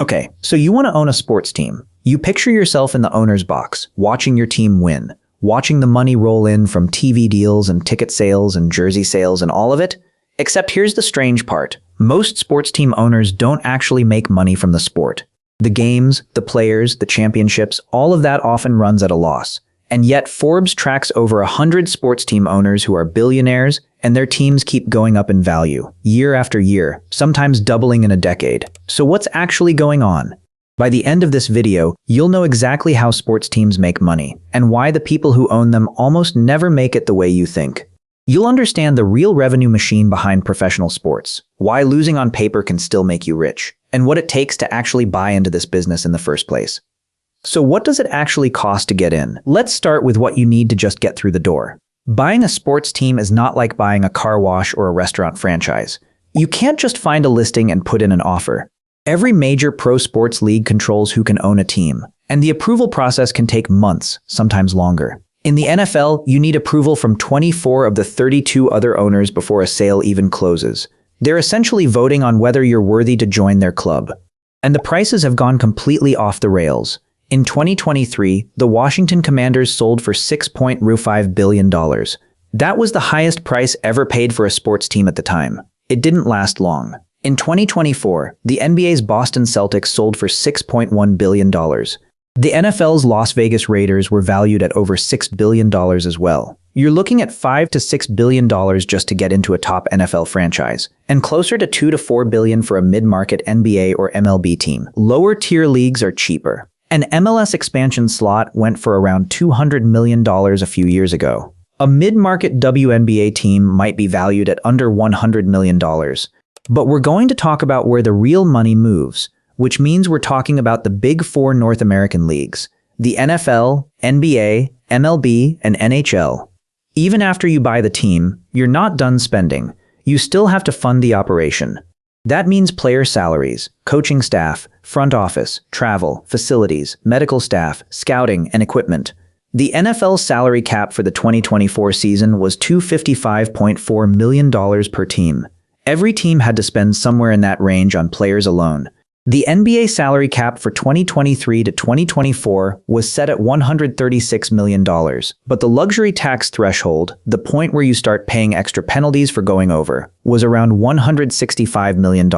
Okay, so you want to own a sports team. You picture yourself in the owner's box, watching your team win, watching the money roll in from TV deals and ticket sales and jersey sales and all of it. Except here's the strange part. Most sports team owners don't actually make money from the sport. The games, the players, the championships, all of that often runs at a loss. And yet Forbes tracks over 100 sports team owners who are billionaires, and their teams keep going up in value, year after year, sometimes doubling in a decade. So what's actually going on? By the end of this video, you'll know exactly how sports teams make money, and why the people who own them almost never make it the way you think. You'll understand the real revenue machine behind professional sports, why losing on paper can still make you rich, and what it takes to actually buy into this business in the first place. So what does it actually cost to get in? Let's start with what you need to just get through the door. Buying a sports team is not like buying a car wash or a restaurant franchise. You can't just find a listing and put in an offer. Every major pro sports league controls who can own a team, and the approval process can take months, sometimes longer. In the NFL, you need approval from 24 of the 32 other owners before a sale even closes. They're essentially voting on whether you're worthy to join their club. And the prices have gone completely off the rails. In 2023, the Washington Commanders sold for $6.5 billion. That was the highest price ever paid for a sports team at the time. It didn't last long. In 2024, the NBA's Boston Celtics sold for $6.1 billion. The NFL's Las Vegas Raiders were valued at over $6 billion as well. You're looking at $5 to $6 billion just to get into a top NFL franchise, and closer to $2 to $4 billion for a mid-market NBA or MLB team. Lower-tier leagues are cheaper. An MLS expansion slot went for around $200 million a few years ago. A mid-market WNBA team might be valued at under $100 million. But we're going to talk about where the real money moves, which means we're talking about the big four North American leagues, the NFL, NBA, MLB, and NHL. Even after you buy the team, you're not done spending. You still have to fund the operation. That means player salaries, coaching staff, front office, travel, facilities, medical staff, scouting, and equipment. The NFL's salary cap for the 2024 season was $255.4 million per team. Every team had to spend somewhere in that range on players alone. The NBA salary cap for 2023 to 2024 was set at $136 million, but the luxury tax threshold, the point where you start paying extra penalties for going over, was around $165 million.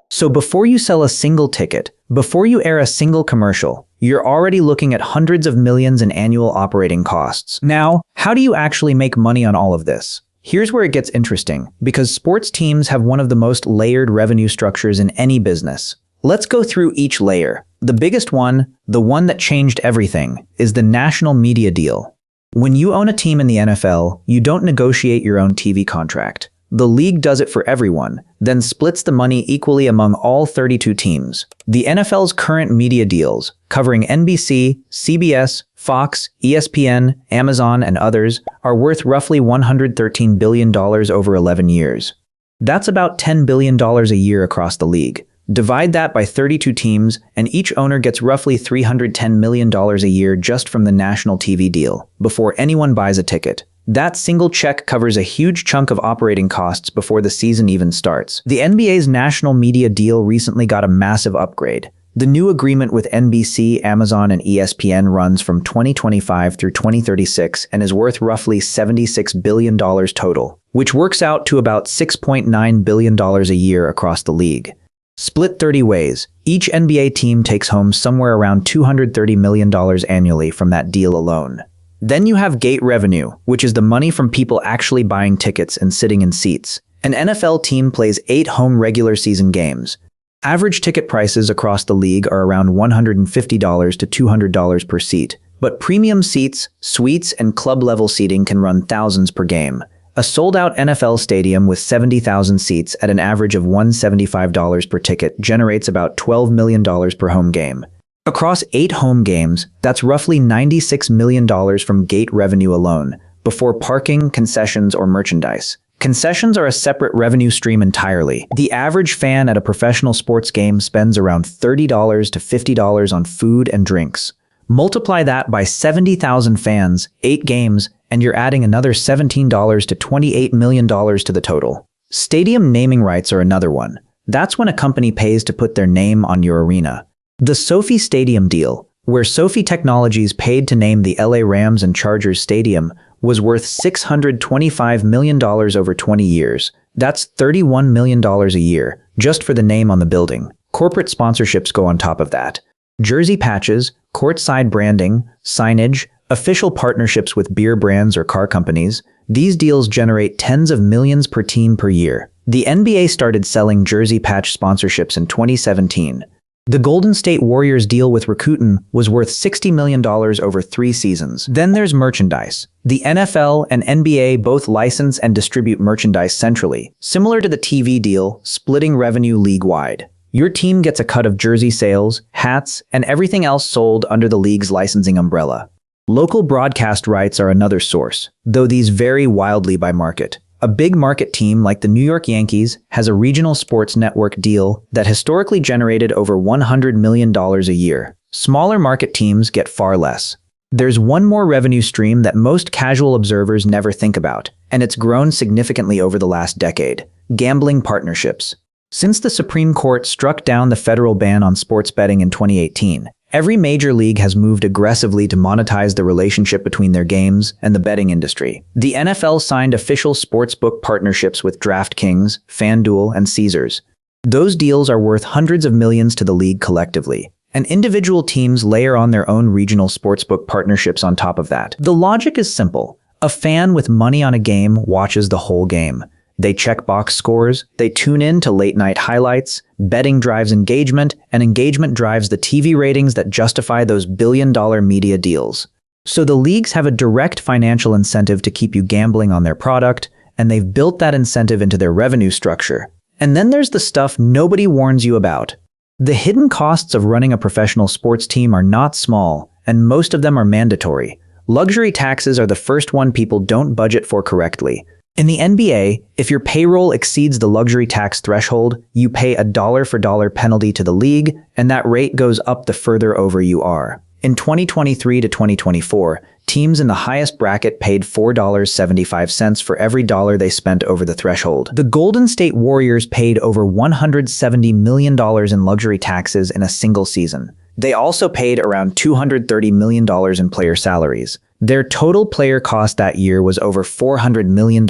So before you sell a single ticket, before you air a single commercial, you're already looking at hundreds of millions in annual operating costs. Now, how do you actually make money on all of this? Here's where it gets interesting, because sports teams have one of the most layered revenue structures in any business. Let's go through each layer. The biggest one, the one that changed everything, is the national media deal. When you own a team in the NFL, you don't negotiate your own TV contract. The league does it for everyone, then splits the money equally among all 32 teams. The NFL's current media deals, covering NBC, CBS, Fox, ESPN, Amazon, and others, are worth roughly $113 billion over 11 years. That's about $10 billion a year across the league. Divide that by 32 teams, and each owner gets roughly $310 million a year just from the national TV deal, before anyone buys a ticket. That single check covers a huge chunk of operating costs before the season even starts. The NBA's national media deal recently got a massive upgrade. The new agreement with NBC, Amazon, and ESPN runs from 2025 through 2036 and is worth roughly $76 billion total, which works out to about $6.9 billion a year across the league. Split 30 ways, each NBA team takes home somewhere around $230 million annually from that deal alone. Then you have gate revenue, which is the money from people actually buying tickets and sitting in seats. An NFL team plays 8 home regular season games. Average ticket prices across the league are around $150 to $200 per seat, but premium seats, suites, and club-level seating can run thousands per game. A sold-out NFL stadium with 70,000 seats at an average of $175 per ticket generates about $12 million per home game. Across 8 home games, that's roughly $96 million from gate revenue alone, before parking, concessions, or merchandise. Concessions are a separate revenue stream entirely. The average fan at a professional sports game spends around $30 to $50 on food and drinks. Multiply that by 70,000 fans, 8 games, and you're adding another $17 to $28 million to the total. Stadium naming rights are another one. That's when a company pays to put their name on your arena. The Sophie Stadium deal, where Sophie Technologies paid to name the LA Rams and Chargers Stadium, was worth $625 million over 20 years. That's $31 million a year, just for the name on the building. Corporate sponsorships go on top of that. Jersey patches, courtside branding, signage, official partnerships with beer brands or car companies. These deals generate tens of millions per team per year. The NBA started selling jersey patch sponsorships in 2017. The Golden State Warriors deal with Rakuten was worth $60 million over 3 seasons. Then there's merchandise. The NFL and NBA both license and distribute merchandise centrally, similar to the TV deal, splitting revenue league-wide. Your team gets a cut of jersey sales, hats, and everything else sold under the league's licensing umbrella. Local broadcast rights are another source, though these vary wildly by market. A big market team like the New York Yankees has a regional sports network deal that historically generated over $100 million a year. Smaller market teams get far less. There's one more revenue stream that most casual observers never think about, and it's grown significantly over the last decade: gambling partnerships. Since the Supreme Court struck down the federal ban on sports betting in 2018, every major league has moved aggressively to monetize the relationship between their games and the betting industry. The NFL signed official sportsbook partnerships with DraftKings, FanDuel, and Caesars. Those deals are worth hundreds of millions to the league collectively, and individual teams layer on their own regional sportsbook partnerships on top of that. The logic is simple. A fan with money on a game watches the whole game. They check box scores, they tune in to late-night highlights, betting drives engagement, and engagement drives the TV ratings that justify those billion-dollar media deals. So the leagues have a direct financial incentive to keep you gambling on their product, and they've built that incentive into their revenue structure. And then there's the stuff nobody warns you about. The hidden costs of running a professional sports team are not small, and most of them are mandatory. Luxury taxes are the first one people don't budget for correctly. In the NBA, if your payroll exceeds the luxury tax threshold, you pay a dollar-for-dollar penalty to the league, and that rate goes up the further over you are. In 2023 to 2024, teams in the highest bracket paid $4.75 for every dollar they spent over the threshold. The Golden State Warriors paid over $170 million in luxury taxes in a single season. They also paid around $230 million in player salaries. Their total player cost that year was over $400 million.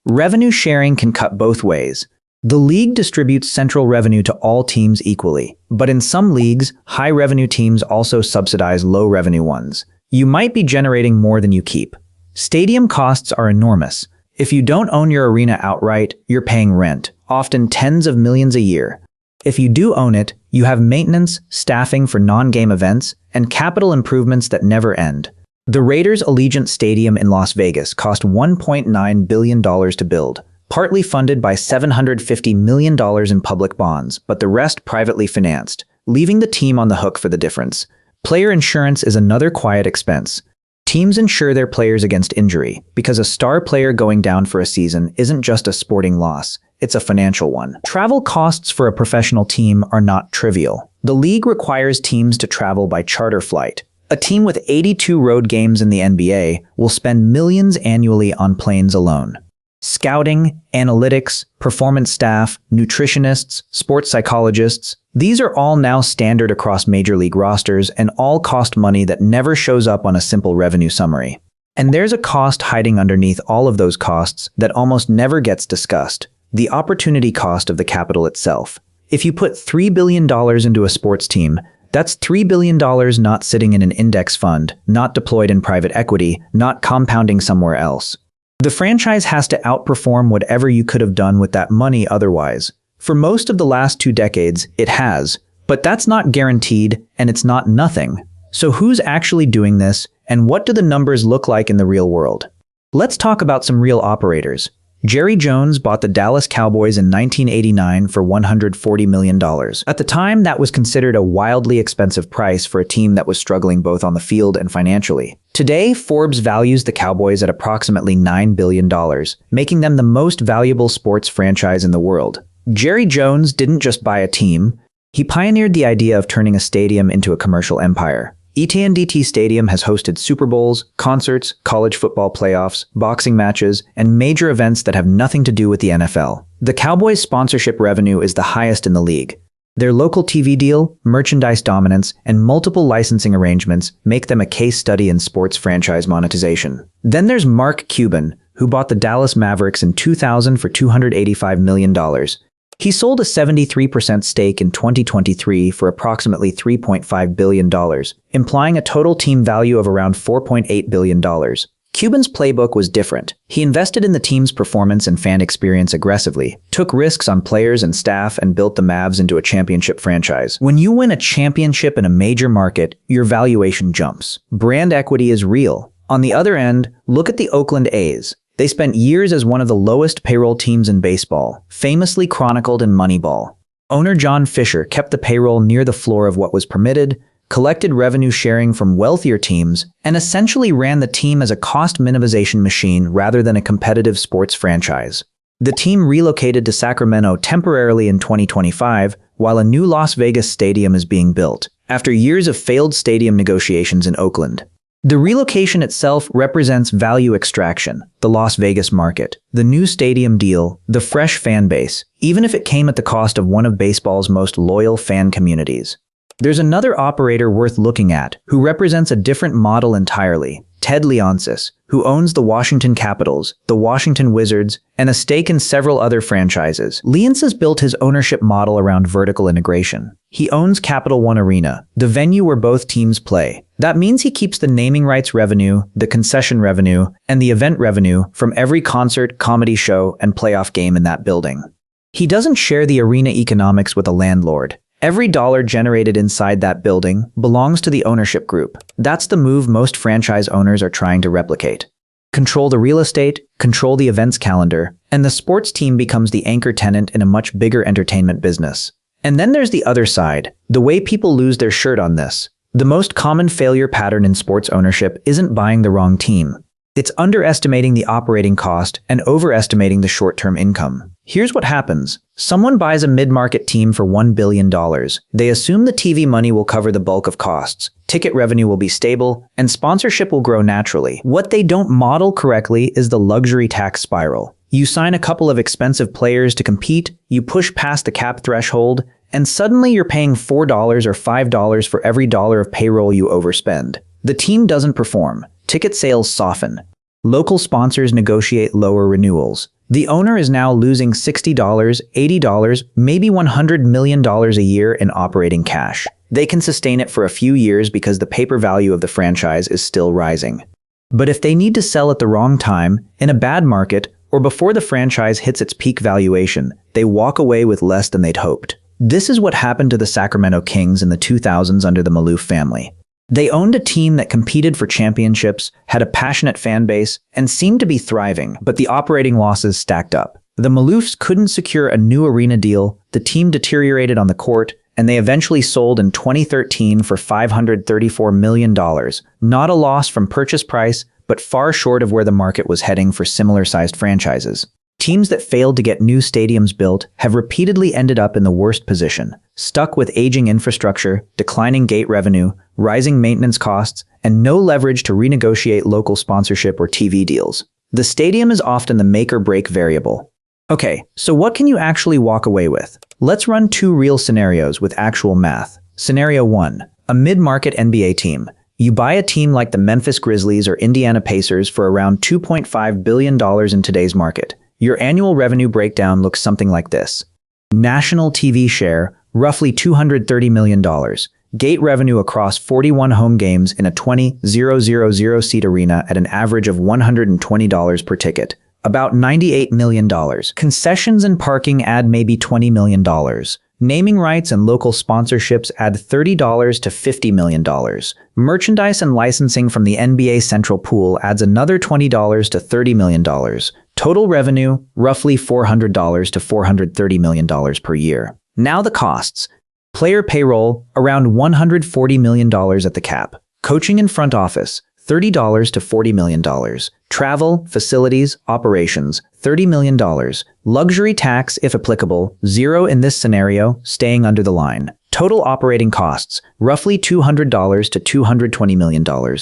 Revenue sharing can cut both ways. The league distributes central revenue to all teams equally, but in some leagues, high-revenue teams also subsidize low-revenue ones. You might be generating more than you keep. Stadium costs are enormous. If you don't own your arena outright, you're paying rent, often tens of millions a year. If you do own it, you have maintenance, staffing for non-game events, and capital improvements that never end. The Raiders' Allegiant Stadium in Las Vegas cost $1.9 billion to build, partly funded by $750 million in public bonds, but the rest privately financed, leaving the team on the hook for the difference. Player insurance is another quiet expense. Teams insure their players against injury, because a star player going down for a season isn't just a sporting loss, it's a financial one. Travel costs for a professional team are not trivial. The league requires teams to travel by charter flight. A team with 82 road games in the NBA will spend millions annually on planes alone. Scouting, analytics, performance staff, nutritionists, sports psychologists, these are all now standard across major league rosters and all cost money that never shows up on a simple revenue summary. And there's a cost hiding underneath all of those costs that almost never gets discussed: the opportunity cost of the capital itself. If you put $3 billion into a sports team, that's $3 billion not sitting in an index fund, not deployed in private equity, not compounding somewhere else. The franchise has to outperform whatever you could have done with that money otherwise. For most of the last 2 decades, it has, but that's not guaranteed, and it's not nothing. So who's actually doing this, and what do the numbers look like in the real world? Let's talk about some real operators. Jerry Jones bought the Dallas Cowboys in 1989 for $140 million. At the time, that was considered a wildly expensive price for a team that was struggling both on the field and financially. Today, Forbes values the Cowboys at approximately $9 billion, making them the most valuable sports franchise in the world. Jerry Jones didn't just buy a team, he pioneered the idea of turning a stadium into a commercial empire. ET&DT Stadium has hosted Super Bowls, concerts, college football playoffs, boxing matches, and major events that have nothing to do with the NFL. The Cowboys' sponsorship revenue is the highest in the league. Their local TV deal, merchandise dominance, and multiple licensing arrangements make them a case study in sports franchise monetization. Then there's Mark Cuban, who bought the Dallas Mavericks in 2000 for $285 million. He sold a 73% stake in 2023 for approximately $3.5 billion, implying a total team value of around $4.8 billion. Cuban's playbook was different. He invested in the team's performance and fan experience aggressively, took risks on players and staff, and built the Mavs into a championship franchise. When you win a championship in a major market, your valuation jumps. Brand equity is real. On the other end, look at the Oakland A's. They spent years as one of the lowest payroll teams in baseball, famously chronicled in Moneyball. Owner John Fisher kept the payroll near the floor of what was permitted, collected revenue sharing from wealthier teams, and essentially ran the team as a cost minimization machine rather than a competitive sports franchise. The team relocated to Sacramento temporarily in 2025, while a new Las Vegas stadium is being built, after years of failed stadium negotiations in Oakland. The relocation itself represents value extraction, the Las Vegas market, the new stadium deal, the fresh fan base, even if it came at the cost of one of baseball's most loyal fan communities. There's another operator worth looking at, who represents a different model entirely, Ted Leonsis, who owns the Washington Capitals, the Washington Wizards, and a stake in several other franchises. Leonsis built his ownership model around vertical integration. He owns Capital One Arena, the venue where both teams play. That means he keeps the naming rights revenue, the concession revenue, and the event revenue from every concert, comedy show, and playoff game in that building. He doesn't share the arena economics with a landlord. Every dollar generated inside that building belongs to the ownership group. That's the move most franchise owners are trying to replicate. Control the real estate, control the events calendar, and the sports team becomes the anchor tenant in a much bigger entertainment business. And then there's the other side, the way people lose their shirt on this. The most common failure pattern in sports ownership isn't buying the wrong team. It's underestimating the operating cost and overestimating the short-term income. Here's what happens. Someone buys a mid-market team for $1 billion. They assume the TV money will cover the bulk of costs, ticket revenue will be stable, and sponsorship will grow naturally. What they don't model correctly is the luxury tax spiral. You sign a couple of expensive players to compete, you push past the cap threshold, and suddenly you're paying $4 or $5 for every dollar of payroll you overspend. The team doesn't perform. Ticket sales soften. Local sponsors negotiate lower renewals. The owner is now losing $60, $80, maybe $100 million a year in operating cash. They can sustain it for a few years because the paper value of the franchise is still rising. But if they need to sell at the wrong time, in a bad market, or before the franchise hits its peak valuation, they walk away with less than they'd hoped. This is what happened to the Sacramento Kings in the 2000s under the Maloof family. They owned a team that competed for championships, had a passionate fan base, and seemed to be thriving, but the operating losses stacked up. The Maloofs couldn't secure a new arena deal, the team deteriorated on the court, and they eventually sold in 2013 for $534 million. Not a loss from purchase price, but far short of where the market was heading for similar-sized franchises. Teams that failed to get new stadiums built have repeatedly ended up in the worst position, stuck with aging infrastructure, declining gate revenue, rising maintenance costs, and no leverage to renegotiate local sponsorship or TV deals. The stadium is often the make-or-break variable. Okay, so what can you actually walk away with? Let's run two real scenarios with actual math. Scenario 1. A mid-market NBA team. You buy a team like the Memphis Grizzlies or Indiana Pacers for around $2.5 billion in today's market. Your annual revenue breakdown looks something like this. National TV share, roughly $230 million. Gate revenue across 41 home games in a 20,000-seat arena at an average of $120 per ticket. About $98 million. Concessions and parking add maybe $20 million. Naming rights and local sponsorships add $30 to $50 million. Merchandise and licensing from the NBA Central Pool adds another $20 to $30 million. Total revenue, roughly $400 to $430 million per year. Now the costs. Player payroll, around $140 million at the cap. Coaching and front office, $30 to $40 million. Travel, facilities, operations, $30 million. Luxury tax, if applicable, 0 in this scenario, staying under the line. Total operating costs, roughly $200 to $220 million.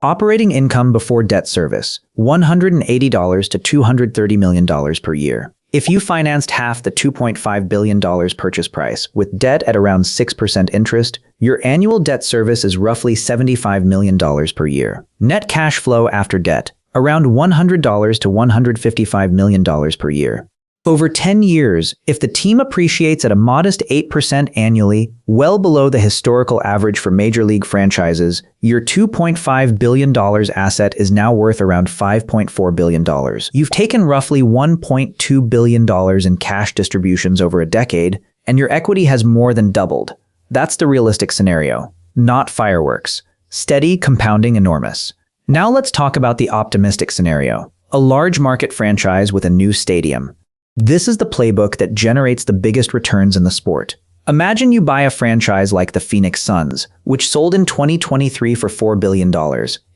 Operating income before debt service, $180 to $230 million per year. If you financed half the $2.5 billion purchase price with debt at around 6% interest, your annual debt service is roughly $75 million per year. Net cash flow after debt, around $100 to $155 million per year. Over 10 years, if the team appreciates at a modest 8% annually, well below the historical average for major league franchises, your $2.5 billion asset is now worth around $5.4 billion. You've taken roughly $1.2 billion in cash distributions over a decade, and your equity has more than doubled. That's the realistic scenario, not fireworks. Steady, compounding, enormous. Now let's talk about the optimistic scenario. A large market franchise with a new stadium. This is the playbook that generates the biggest returns in the sport. Imagine you buy a franchise like the Phoenix Suns, which sold in 2023 for $4 billion.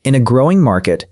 In a growing market,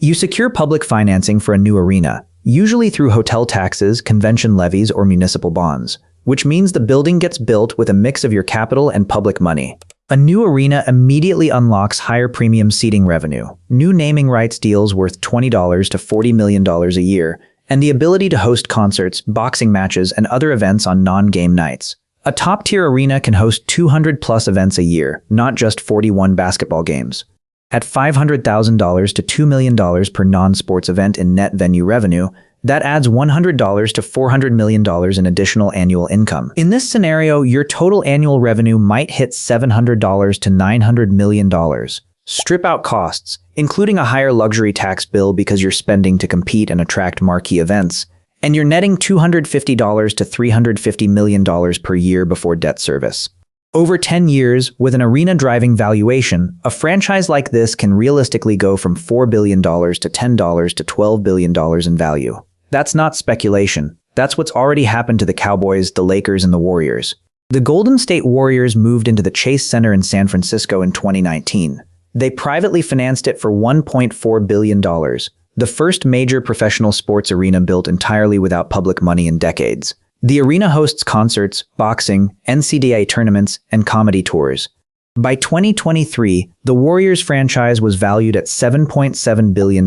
you secure public financing for a new arena, usually through hotel taxes, convention levies, or municipal bonds, which means the building gets built with a mix of your capital and public money. A new arena immediately unlocks higher premium seating revenue, new naming rights deals worth $20 to $40 million a year, and the ability to host concerts, boxing matches, and other events on non-game nights. A top-tier arena can host 200-plus events a year, not just 41 basketball games. At $500,000 to $2 million per non-sports event in net venue revenue, that adds $100 to $400 million in additional annual income. In this scenario, your total annual revenue might hit $700 to $900 million. Strip out costs, including a higher luxury tax bill because you're spending to compete and attract marquee events, and you're netting $250 to $350 million per year before debt service. Over 10 years, with an arena-driving valuation, a franchise like this can realistically go from $4 billion to $10 to $12 billion in value. That's not speculation. That's what's already happened to the Cowboys, the Lakers, and the Warriors. The Golden State Warriors moved into the Chase Center in San Francisco in 2019. They privately financed it for $1.4 billion, the first major professional sports arena built entirely without public money in decades. The arena hosts concerts, boxing, NCAA tournaments, and comedy tours. By 2023, the Warriors franchise was valued at $7.7 billion.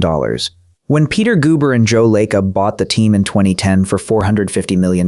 When Peter Guber and Joe Lacob bought the team in 2010 for $450 million,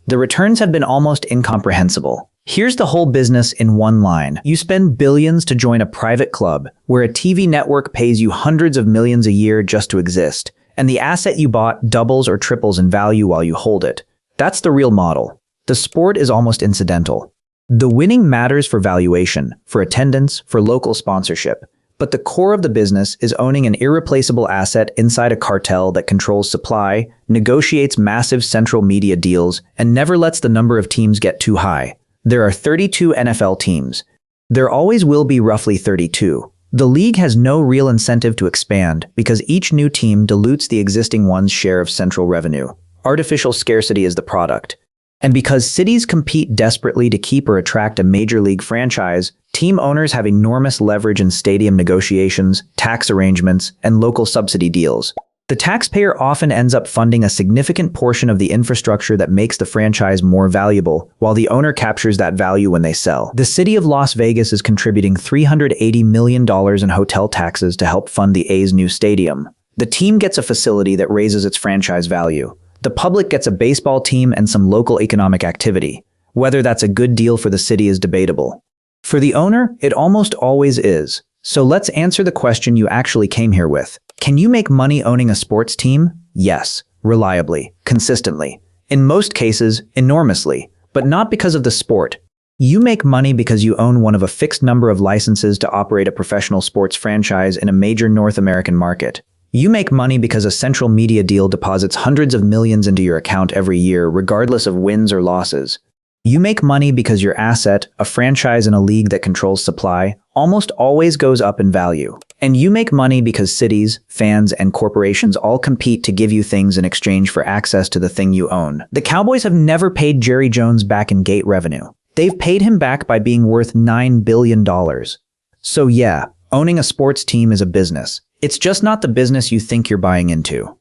the returns have been almost incomprehensible. Here's the whole business in one line. You spend billions to join a private club, where a TV network pays you hundreds of millions a year just to exist, and the asset you bought doubles or triples in value while you hold it. That's the real model. The sport is almost incidental. The winning matters for valuation, for attendance, for local sponsorship. But the core of the business is owning an irreplaceable asset inside a cartel that controls supply, negotiates massive central media deals, and never lets the number of teams get too high. There are 32 NFL teams. There always will be roughly 32. The league has no real incentive to expand because each new team dilutes the existing one's share of central revenue. Artificial scarcity is the product. And because cities compete desperately to keep or attract a major league franchise, team owners have enormous leverage in stadium negotiations, tax arrangements, and local subsidy deals. The taxpayer often ends up funding a significant portion of the infrastructure that makes the franchise more valuable, while the owner captures that value when they sell. The city of Las Vegas is contributing $380 million in hotel taxes to help fund the A's new stadium. The team gets a facility that raises its franchise value. The public gets a baseball team and some local economic activity. Whether that's a good deal for the city is debatable. For the owner, it almost always is. So let's answer the question you actually came here with. Can you make money owning a sports team? Yes, reliably, consistently. In most cases, enormously, but not because of the sport. You make money because you own one of a fixed number of licenses to operate a professional sports franchise in a major North American market. You make money because a central media deal deposits hundreds of millions into your account every year, regardless of wins or losses. You make money because your asset, a franchise in a league that controls supply, almost always goes up in value. And you make money because cities, fans, and corporations all compete to give you things in exchange for access to the thing you own. The Cowboys have never paid Jerry Jones back in gate revenue. They've paid him back by being worth $9 billion. So yeah, owning a sports team is a business. It's just not the business you think you're buying into.